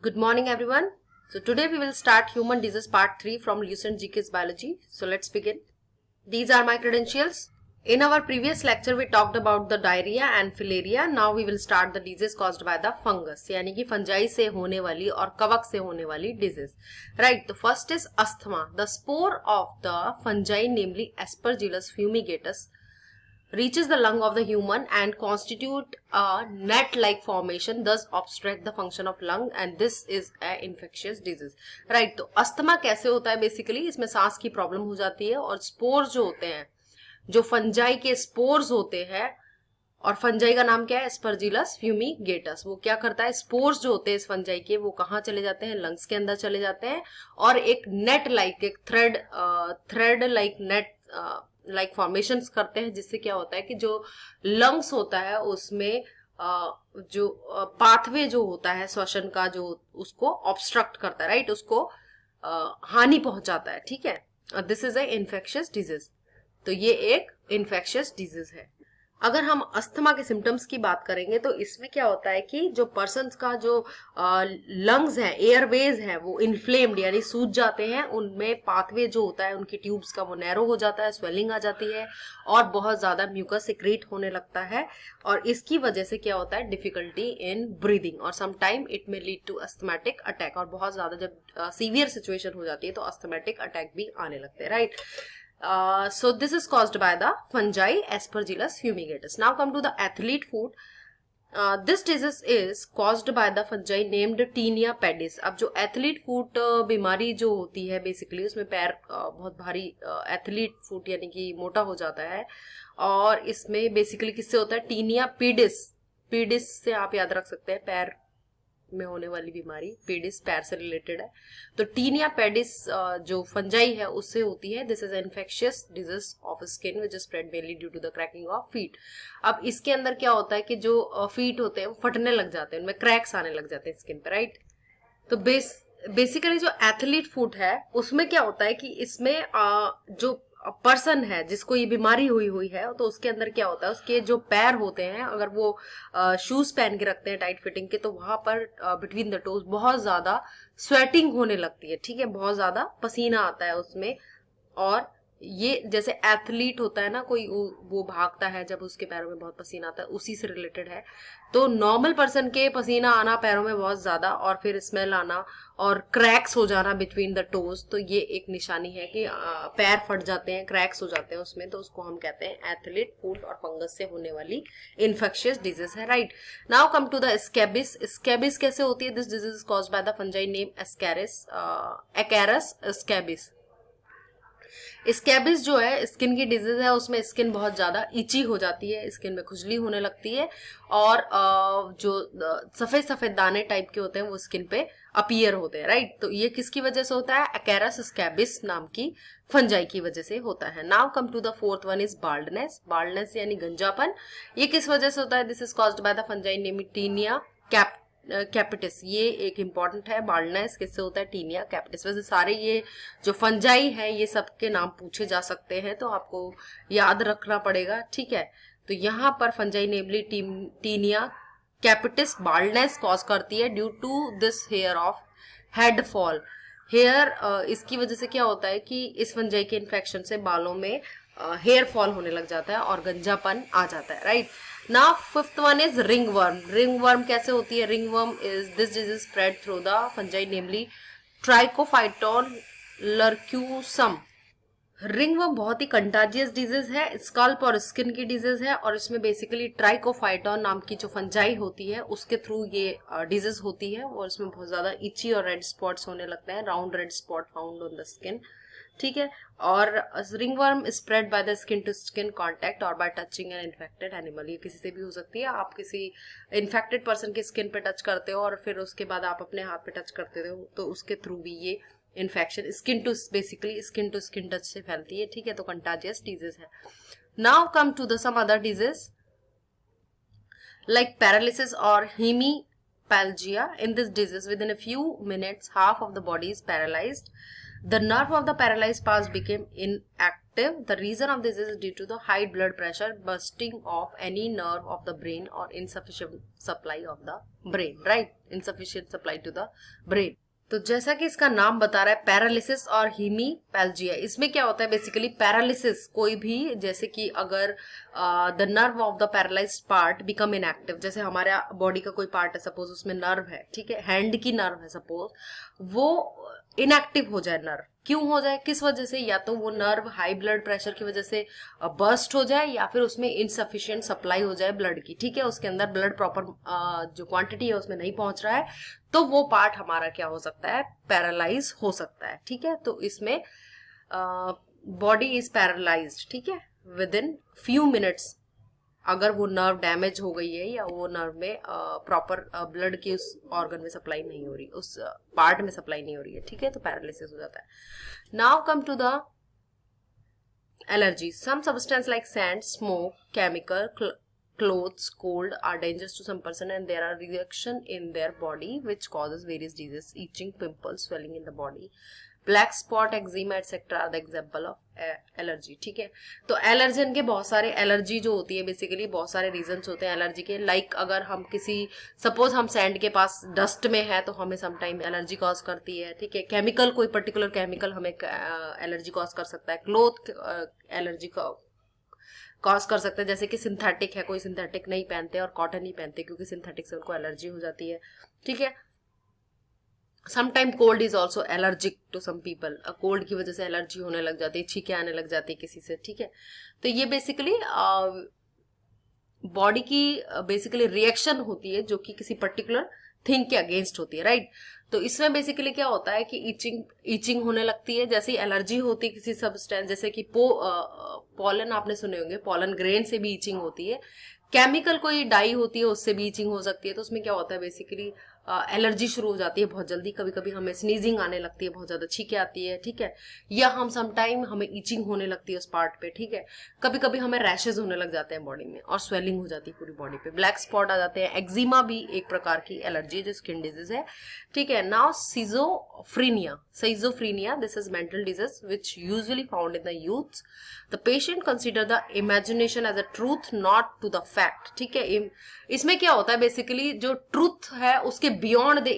Good morning, everyone. So today we will start Human Disease Part 3 from Lucent GK's Biology. So let's begin. These are my credentials. In our previous lecture, we talked about the diarrhea and filaria. Now we will start the disease caused by the fungus, यानी कि fungi से होने वाली और कवक से होने वाली disease. Right. The first is asthma. The spore of the fungi, namely Aspergillus fumigatus, reaches the lung of the human and constitute a net-like formation, thus obstruct the function of lung, and this is an infectious disease. Right. तो asthma कैसे होता है? Basically इसमें सांस की problem हो जाती है और स्पोर्स जो होते हैं, जो फंजाई के स्पोर्स होते हैं, और फंजाई का नाम क्या है? Aspergillus fumigatus. वो क्या करता है? स्पोर्स जो होते हैं इस फंजाई के, वो कहाँ चले जाते हैं? लंग्स के अंदर चले जाते हैं और एक नेट लाइक, एक thread like net like formations करते हैं, जिससे क्या होता है कि जो लंग्स होता है उसमें जो पाथवे जो होता है श्वसन का, जो उसको ऑब्स्ट्रक्ट करता है, राइट, उसको हानि पहुंचाता है. ठीक है. This is a infectious disease. तो ये एक इन्फेक्शियस डिजीज है. अगर हम अस्थमा के सिम्टम्स की बात करेंगे तो इसमें क्या होता है कि जो पर्सन का जो लंग्स हैं, एयरवेज हैं, वो इन्फ्लेम्ड यानी सूज जाते हैं. उनमें पाथवे जो होता है उनकी ट्यूब्स का वो नैरो हो जाता है, स्वेलिंग आ जाती है और बहुत ज्यादा म्यूकस सिक्रीट होने लगता है. और इसकी वजह से क्या होता है? डिफिकल्टी इन ब्रीदिंग और समटाइम इट में लीड टू अस्थमेटिक अटैक. और बहुत ज्यादा जब सीवियर सिचुएशन हो जाती है तो अस्थमेटिक अटैक भी आने लगते हैं. Right. So this is caused by the fungi Aspergillus fumigatus. Now come to the athlete foot. This disease is caused by the fungi named Taenia pedis. अब जो एथलीट फूट बीमारी जो होती है बेसिकली उसमें पैर बहुत भारी, एथलीट फूट यानी कि मोटा हो जाता है. और इसमें बेसिकली किससे होता है? टीनिया पीडिस. पीडिस से आप याद रख सकते हैं पैर में होने वाली बीमारी. पेडिस पैर से रिलेटेड है. तो टीनिया पेडिस जो फंजाई है उससे होती है. This is infectious disease of skin which is spread mainly due to the cracking of feet. अब इसके अंदर क्या होता है कि जो फीट होते हैं वो फटने लग जाते हैं, उनमें क्रैक्स आने लग जाते हैं स्किन पे. राइट. तो बेसिकली जो एथलीट फुट है उसमें क्या होता है कि इसमें जो पर्सन है जिसको ये बीमारी हुई है तो उसके अंदर क्या होता है, उसके जो पैर होते हैं, अगर वो शूज पहन के रखते हैं टाइट फिटिंग के, तो वहां पर बिटवीन द टोज बहुत ज्यादा स्वेटिंग होने लगती है. ठीक है. बहुत ज्यादा पसीना आता है उसमें. और ये जैसे एथलीट होता है ना कोई, वो भागता है जब उसके पैरों में बहुत पसीना आता है, उसी से रिलेटेड है. तो नॉर्मल पर्सन के पसीना आना पैरों में बहुत ज्यादा और फिर स्मेल आना और क्रैक्स हो जाना बिटवीन द टोज, तो ये एक निशानी है कि पैर फट जाते हैं, क्रैक्स हो जाते हैं उसमें. तो उसको हम कहते हैं एथलीट फूट और फंगस से होने वाली इन्फेक्शियस डिजीज है. Right. Now come to the scabies. Scabies कैसे होती है? This disease is caused by the fungi name acarus scabies. Scabies जो है स्किन की डिजीज है, उसमें स्किन बहुत ज्यादा इची हो जाती है, स्किन में खुजली होने लगती है और जो सफेद सफेद दाने टाइप के होते हैं वो स्किन पे अपीयर होते हैं. राइट. तो ये किसकी वजह से होता है? एकेरस स्कैबिस नाम की फंजाई की वजह से होता है. Now come to the fourth one is baldness. Baldness यानी गंजापन. ये किस वजह से होता है? This is caused by the fungi name tinea capitis. ये एक इंपॉर्टेंट है. बाल्डनेस किससे होता है? Tinea capitis. वैसे सारे ये जो फंजाई है ये सबके नाम पूछे जा सकते हैं तो आपको याद रखना पड़ेगा. ठीक है. तो यहाँ पर fungi namely tinea capitis baldness cause करती है due to this hair of head fall. Hair इसकी वजह से क्या होता है कि इस फंजाई के इन्फेक्शन से बालों में हेयर फॉल होने लग जाता है और गंजापन आ जाता है. Right. Now fifth one is ringworm. Ringworm कैसे होती है? Ringworm is this disease spread through the fungi namely trichophyton लर्क्यूसम. रिंगवर्म बहुत ही कंटाजियस डिजीज है, स्कल्प और स्किन की डिजीज है और इसमें बेसिकली ट्राइकोफाइटोन नाम की जो फंजाई होती है उसके थ्रू ये डिजीज होती है और इसमें बहुत ज्यादा इची और रेड स्पॉट्स होने लगते हैं. Round red spot found on the skin. ठीक है. और ringworm spread by the skin to skin contact और by touching an infected animal. ये किसी से भी हो सकती है. आप किसी इन्फेक्टेड पर्सन के स्किन पे टच करते हो और फिर उसके बाद आप अपने हाथ पे टच करते हो तो उसके थ्रू भी ये infection basically skin to skin touch से फैलती है. ठीक है. तो कंटाजियस डिजीज है. Now come to the some other disease like paralysis or hemiplegia. In this disease, within a few minutes, half of the body is paralyzed. The nerve of the paralyzed part became inactive. The reason of this is due to the high blood pressure, bursting of any nerve of the brain, or insufficient supply of the brain, right? Insufficient supply to the brain. तो जैसा कि इसका नाम बता रहा है paralysis और हीमीपैल्जिया, इसमें क्या होता है बेसिकली पैरालिसिस, कोई भी जैसे कि अगर the nerve of the paralysed part become inactive, जैसे हमारे बॉडी का कोई पार्ट है, सपोज उसमें नर्व है, ठीक है, हैंड की नर्व है सपोज, वो इनएक्टिव हो जाए नर्व, क्यों हो जाए, किस वजह से, या तो वो नर्व हाई ब्लड प्रेशर की वजह से बर्स्ट हो जाए, या फिर उसमें इनसफिशिएंट सप्लाई हो जाए ब्लड की, ठीक है, उसके अंदर ब्लड प्रॉपर जो क्वांटिटी है उसमें नहीं पहुंच रहा है, तो वो पार्ट हमारा क्या हो सकता है, पैरालाइज हो सकता है, ठीक है। तो इसमें बॉडी इज पैरालाइज्ड, ठीक है, विद इन फ्यू मिनट्स, अगर वो नर्व डैमेज हो गई है या वो नर्व में प्रॉपर ब्लड की उस ऑर्गन में सप्लाई नहीं हो रही, उस पार्ट में सप्लाई नहीं हो रही है, ठीक है, तो पैरालिसिस हो जाता है। Now come to the allergy. Some substance like sand, smoke, chemical, clothes, cold are dangerous to some person, and there are reaction in their body which causes various diseases, itching, pimples, swelling in the body, black spot, eczema etc. are the example of allergy, ठीक है। तो allergen के बहुत सारे, allergy जो होती है basically बहुत सारे रीजंस होते हैं एलर्जी के, लाइक अगर हम किसी, सपोज हम सैंड के पास डस्ट में है तो हमें समटाइम एलर्जी कॉज करती है, ठीक है, केमिकल, कोई पर्टिकुलर केमिकल हमें एलर्जी कॉज कर सकता है, क्लोथ एलर्जी कॉज कर सकते हैं, जैसे कि सिंथेटिक है, कोई सिंथेटिक नहीं पहनते और कॉटन ही पहनते क्योंकि सिंथेटिक से उनको एलर्जी हो जाती है, ठीक है। Sometime cold is also allergic to some people, cold की वजह से एलर्जी होने लग जाती है, छींकें आने लग जाती है किसी से, ठीक है। तो ये बेसिकली बॉडी की बेसिकली रिएक्शन होती है जो कि किसी पर्टिकुलर थिंग के अगेंस्ट होती है, राइट। तो इसमें बेसिकली क्या होता है कि ईचिंग होने लगती है, जैसे एलर्जी होती है किसी सब्सटेंस, जैसे कि पॉलन आपने सुने होंगे, पॉलन ग्रेन से भी ईचिंग होती है, केमिकल कोई डाई होती है उससे भी ईचिंग हो सकती है। तो उसमें क्या होता है बेसिकली एलर्जी शुरू हो जाती है बहुत जल्दी, कभी कभी हमें स्नीजिंग आने लगती है, बहुत ज्यादा छींकें आती है, ठीक है, या हम समटाइम हमें ईचिंग होने लगती है उस पार्ट पे, ठीक है, कभी कभी हमें रैशेज होने लग जाते हैं बॉडी में और स्वेलिंग हो जाती है पूरी बॉडी पे, ब्लैक स्पॉट आ जाते हैं, एक्जिमा भी एक प्रकार की एलर्जी है जो स्किन डिजीज है, ठीक है। Now schizophrenia, this is mental disease which usually found in the youths. The patient consider the imagination as a truth not to the fact, ठीक है। इसमें क्या होता है बेसिकली जो ट्रूथ है उसके बियॉन्ड द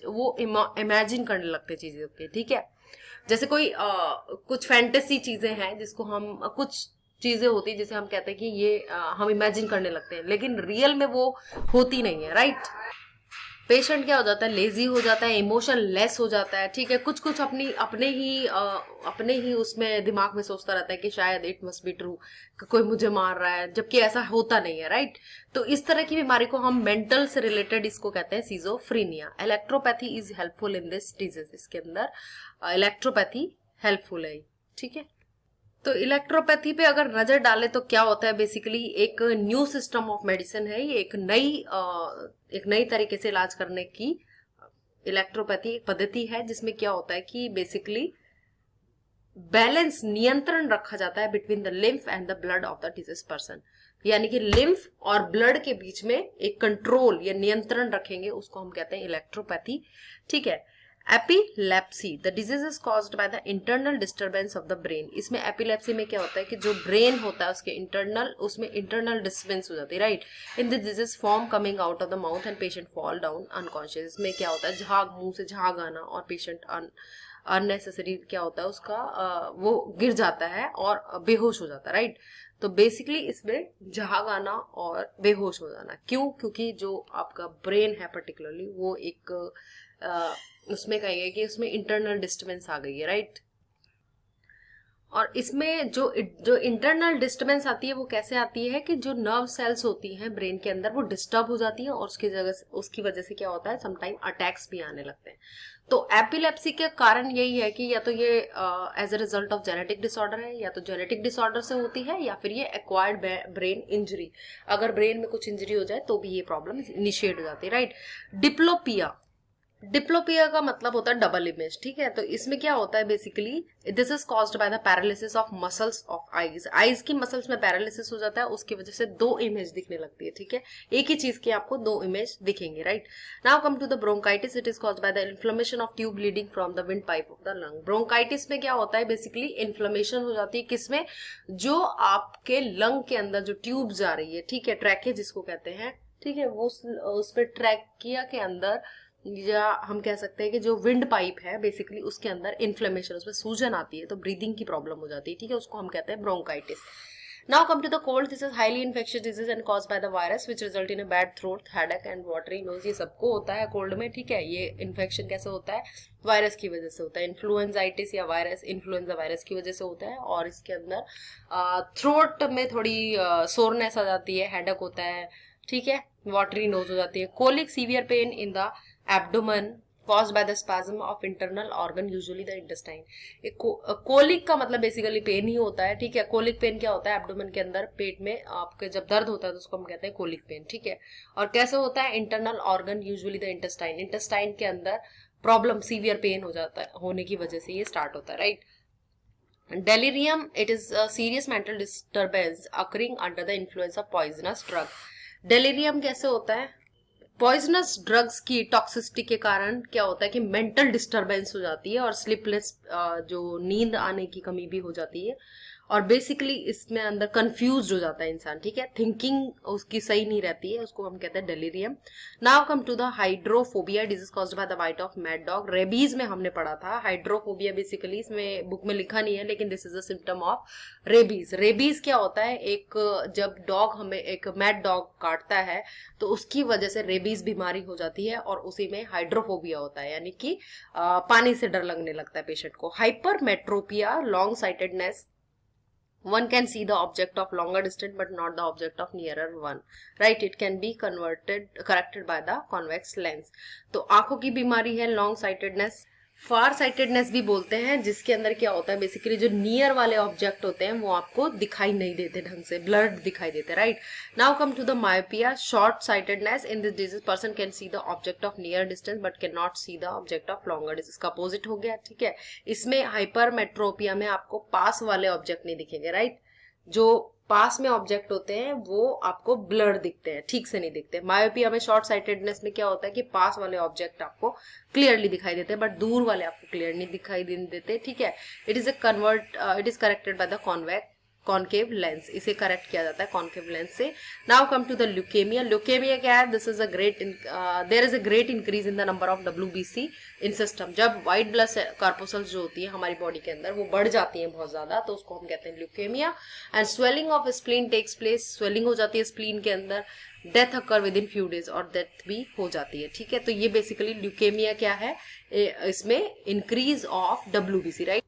वो इमेजिन करने लगते हैं चीजें के, ठीक है। जैसे कोई कुछ फैंटेसी चीजें हैं जिसको हम, कुछ चीजें होती है जिसे हम कहते हैं कि ये हम इमेजिन करने लगते हैं, लेकिन रियल में वो होती नहीं है, राइट। पेशेंट क्या हो जाता है, लेजी हो जाता है, इमोशन लेस हो जाता है, ठीक है, कुछ कुछ अपने ही उसमें दिमाग में सोचता रहता है कि शायद इट मस्ट बी ट्रू, कोई मुझे मार रहा है, जबकि ऐसा होता नहीं है, राइट। तो इस तरह की बीमारी को हम मेंटल से रिलेटेड इसको कहते हैं सिजोफ्रीनिया। Electropathy is helpful in this disease, इसके अंदर इलेक्ट्रोपैथी हेल्पफुल है, ठीक है। तो इलेक्ट्रोपैथी पे अगर नजर डाले तो क्या होता है बेसिकली एक न्यू सिस्टम ऑफ मेडिसिन है, ये एक नई तरीके से इलाज करने की इलेक्ट्रोपैथी एक पद्धति है, जिसमें क्या होता है कि बेसिकली बैलेंस, नियंत्रण रखा जाता है between the lymph and the blood of the disease person, यानी कि लिम्फ और ब्लड के बीच में एक कंट्रोल या नियंत्रण रखेंगे, उसको हम कहते हैं इलेक्ट्रोपैथी, ठीक है। Epilepsy, the disease is caused by the internal disturbance of the brain. इसमें एपिलेप्सी में क्या होता है कि जो ब्रेन होता है उसके उसमें इंटरनल डिस्टर्बेंस हो जाती है, right. In the disease form coming out of the mouth and patient fall down unconscious. इसमें क्या होता है, झाग, मुंह से झाग आना और पेशेंट अननेसेसरी क्या होता है उसका वो गिर जाता है और बेहोश हो जाता है, राइट। तो बेसिकली इसमें झाग आना और बेहोश हो जाना, क्यों, क्योंकि जो आपका ब्रेन है पर्टिकुलरली वो एक उसमें कहेंगे कि उसमें इंटरनल डिस्टर्बेंस आ गई है, राइट। और इसमें जो इंटरनल डिस्टर्बेंस आती है वो कैसे आती है कि जो नर्व सेल्स होती हैं ब्रेन के अंदर वो डिस्टर्ब हो जाती है और उसकी वजह से क्या होता है, समटाइम अटैक्स भी आने लगते हैं। तो एपिलेप्सी के कारण यही है कि या तो ये as a result of genetic disorder है, या तो जेनेटिक डिसऑर्डर से होती है, या फिर ये एक्वायर्ड ब्रेन इंजरी, अगर ब्रेन में कुछ इंजरी हो जाए तो भी ये प्रॉब्लम इनिशिएट हो जाती है, राइट। डिप्लोपिया, डिप्लोपिया का मतलब होता है डबल इमेज, ठीक है। तो इसमें क्या होता है basically, this is caused by the paralysis of muscles of eyes. Eyes की मसल्स में पैरालिसिस हो जाता है, उसकी वजह से दो इमेज दिखने लगती है, ठीक है। एक ही चीज की आपको दो इमेज दिखेंगे, राइट। Now come to the bronchitis, it is caused by the inflammation of tube leading from the wind pipe of the lung. Bronchitis में क्या होता है बेसिकली, इन्फ्लेमेशन हो जाती है किसमें, जो आपके लंग के अंदर जो ट्यूब जा रही है, ठीक है, ट्रैकिया जिसको कहते हैं, ठीक है, वो उस पे ट्रैकिया के अंदर, या हम कह सकते हैं कि जो विंड पाइप है बेसिकली उसके अंदर इन्फ्लेमेशन, उसमें सूजन आती है, तो ब्रीदिंग की प्रॉब्लम हो जाती है, ठीक है, उसको हम कहते हैं bronchitis. Now come to the cold, this is highly infectious disease and caused by the virus which result in a bad throat, headache and watery nose. ये सबको होता है कोल्ड में, ठीक है। ये इन्फेक्शन कैसे होता है, वायरस की वजह से होता है। इन्फ्लुएंजाइटिस या वायरस, इन्फ्लुएंजा वायरस की वजह से होता है, और इसके अंदर थ्रोट में थोड़ी सोरनेस आ जाती है, हेडेक होता है, ठीक है, वाटरी नोज हो जाती है। Colic, severe pain in the abdomen caused by the spasm of internal organ usually the intestine। Colic का मतलब बेसिकली पेन ही होता है, ठीक है। कोलिक पेन क्या होता है, एब्डोमेन के अंदर पेट में आपके जब दर्द होता है तो उसको हम कहते हैं कोलिक पेन, ठीक है। और कैसे होता है, internal organ usually the intestine, intestine के अंदर प्रॉब्लम, सीवियर पेन हो जाता है, होने की वजह से ये स्टार्ट होता है, right. Delirium, it is a serious mental disturbance occurring under the influence of poisonous drug. Delirium कैसे होता है, पॉइजनस ड्रग्स की टॉक्सिसिटी के कारण क्या होता है कि मेंटल डिस्टरबेंस हो जाती है, और स्लीपलेस, जो नींद आने की कमी भी हो जाती है, और बेसिकली इसमें अंदर कंफ्यूज हो जाता है इंसान, ठीक है, थिंकिंग उसकी सही नहीं रहती है, उसको हम कहते हैं delirium. Now come to the hydrophobia, disease caused by the bite of mad dog. Rabies में हमने पढ़ा था हाइड्रोफोबिया, बेसिकली इसमें बुक में लिखा नहीं है, लेकिन this is a symptom of rabies. Rabies क्या होता है, एक जब डॉग हमें एक मैड डॉग काटता है तो उसकी वजह से रेबीज बीमारी हो जाती है, और उसी में हाइड्रोफोबिया होता है, यानी कि पानी से डर लगने लगता है पेशेंट को। Hypermetropia, long sightedness, one can see the object of longer distance but not the object of nearer one, right। it can be corrected by the convex lens। तो आंखों की बीमारी है लॉन्ग साइटेडनेस, फार साइटेडनेस भी बोलते हैं, जिसके अंदर क्या होता है बेसिकली, जो नियर वाले ऑब्जेक्ट होते हैं वो आपको दिखाई नहीं देते ढंग से, ब्लर्ड दिखाई देते, right. Now come to the myopia, short sightedness. In this disease person can see the object of near distance but can not see the object of longer distance. इसका अपोजिट हो गया, ठीक है। इसमें हाइपरमेट्रोपिया में आपको पास वाले ऑब्जेक्ट नहीं दिखेंगे, राइट। जो पास में ऑब्जेक्ट होते हैं वो आपको ब्लर दिखते हैं, ठीक से नहीं दिखते। मायोपिया में, शॉर्ट साइटेडनेस में क्या होता है कि पास वाले ऑब्जेक्ट आपको क्लियरली दिखाई देते हैं, बट दूर वाले आपको क्लियर नहीं दिखाई देते, ठीक है। It is corrected by the concave lens, इसे करेक्ट किया जाता है कॉन्केव लेंस से। Now come to the leukaemia. Leukaemia क्या है, this is there is a great increase in the number of WBC in system. जब व्हाइट ब्लड कॉर्पोसल्स जो होती है हमारी बॉडी के अंदर वो बढ़ जाती है बहुत ज्यादा, तो उसको हम कहते हैं leukaemia. And swelling of spleen takes place, swelling हो जाती है स्प्लीन के अंदर। Death occur within few days, और डेथ भी हो जाती है, ठीक है। तो ये बेसिकली ल्यूकेमिया क्या है, इसमें इंक्रीज ऑफ WBC, राइट।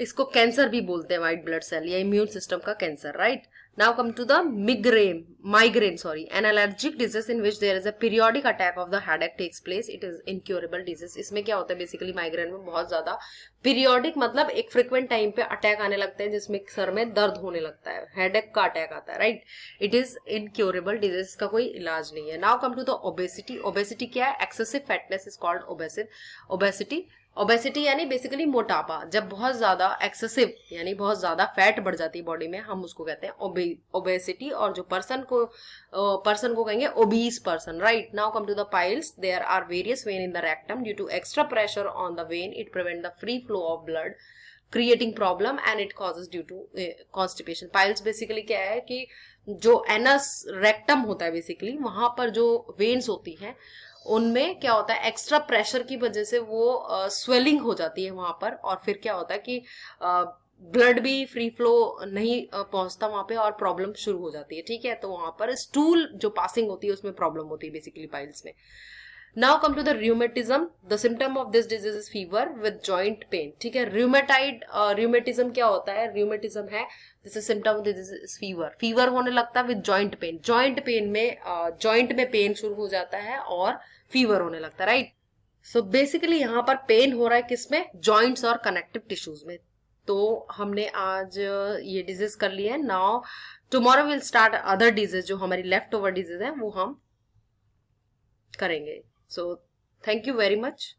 इसको कैंसर भी बोलते हैं, व्हाइट ब्लड सेल या इम्यून सिस्टम का cancer, right. Now come to the migraine, an allergic disease in which there is a periodic attack of the headache takes place, it is incurable disease. इसमें क्या होता है basically, migraine में बहुत ज्यादा periodic मतलब एक फ्रिक्वेंट टाइम पे अटैक आने लगते हैं, जिसमें सर में दर्द होने लगता है, हेडेक का अटैक आता है, right. It is incurable disease, का कोई इलाज नहीं है। Now come to the obesity. Obesity क्या है, excessive fatness is called obesity. Obesity यानी बेसिकली मोटापा, जब बहुत ज्यादा एक्सेसिव यानी बहुत ज्यादा फैट बढ़ जाती है बॉडी में, हम उसको कहते हैं ओबेसिटी। और जो पर्सन को कहेंगे obese person, right. Now come to the piles. There are various vein in the rectum, due to extra pressure on the vein it prevent the free flow of blood, creating problem and it causes due to constipation. Piles basically क्या है कि जो anus rectum होता है basically, वहां पर जो veins होती हैं उनमें क्या होता है, एक्स्ट्रा प्रेशर की वजह से वो स्वेलिंग हो जाती है वहां पर, और फिर क्या होता है कि ब्लड भी फ्री फ्लो नहीं पहुंचता वहां पे, और प्रॉब्लम शुरू हो जाती है, ठीक है। तो वहां पर स्टूल जो पासिंग होती है उसमें प्रॉब्लम होती है बेसिकली पाइल्स में। Now come to the rheumatism। The symptom of this disease is fever with joint pain, ठीक है। rheumatism क्या होता है, rheumatism है this is symptom of this is fever होने लगता है with joint pain. Joint pain में जॉइंट में पेन शुरू हो जाता है और फीवर होने लगता है, राइट। सो बेसिकली यहाँ पर पेन हो रहा है किसमें, जॉइंट्स और कनेक्टिव टिश्यूज में। तो हमने आज ये डिजीज कर लिए हैं। Now tomorrow will start other disease, जो हमारी लेफ्ट ओवर डिजीज है वो हम करेंगे। So Thank you very much.